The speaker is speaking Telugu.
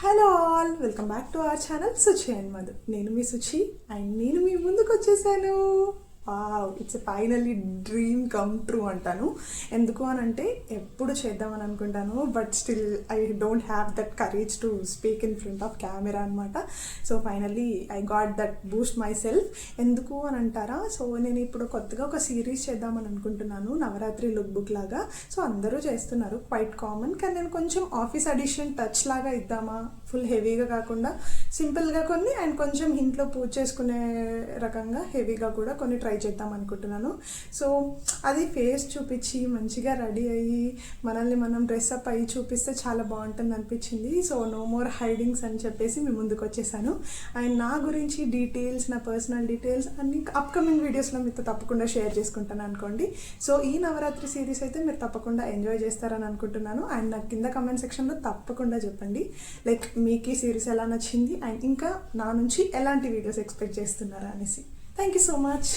Hello all, welcome back to our channel Suchi and Madhu. నేను మీ సుచి అండ్ నేను మీ ముందుకు వచ్చేసాను. Wow, it's finally dream come true అంటాను. ఎందుకు అని అంటే ఎప్పుడు చేద్దామని అనుకుంటాను, but still I don't have that courage to speak in front of camera అనమాట. So finally I got that boost myself. ఎందుకు అని అంటారా, సో నేను ఇప్పుడు కొత్తగా ఒక సిరీస్ చేద్దామని అనుకుంటున్నాను, నవరాత్రి లుక్ బుక్ లాగా. సో అందరూ చేస్తున్నారు, క్వైట్ కామన్. కానీ నేను కొంచెం ఆఫీస్ ఎడిషన్ టచ్ లాగా ఇద్దామా, ఫుల్ హెవీగా కాకుండా సింపుల్గా కొన్ని అండ్ కొంచెం ఇంట్లో పూజ చేసుకునే రకంగా హెవీగా కూడా కొన్ని ట్రై చేద్దాం అనుకుంటున్నాను. సో అది ఫేస్ చూపించి మంచిగా రెడీ అయ్యి మనల్ని మనం డ్రెస్అప్ అయ్యి చూపిస్తే చాలా బాగుంటుంది అనిపించింది. సో నో మోర్ హైడింగ్స్ అని చెప్పేసి మీ ముందుకు వచ్చేసాను. అండ్ నా గురించి డీటెయిల్స్, నా పర్సనల్ డీటెయిల్స్ అన్ని అప్కమింగ్ వీడియోస్లో మీతో తప్పకుండా షేర్ చేసుకుంటాను అనుకోండి. సో ఈ నవరాత్రి సిరీస్ అయితే మీరు తప్పకుండా ఎంజాయ్ చేస్తారని అనుకుంటున్నాను. అండ్ నాకు కింద కమెంట్ సెక్షన్లో తప్పకుండా చెప్పండి, లైక్ మీకు ఈ సిరీస్ ఎలా నచ్చింది అండ్ ఇంకా నా నుంచి ఎలాంటి వీడియోస్ ఎక్స్పెక్ట్ చేస్తున్నారా అనేసి. Thank you so much.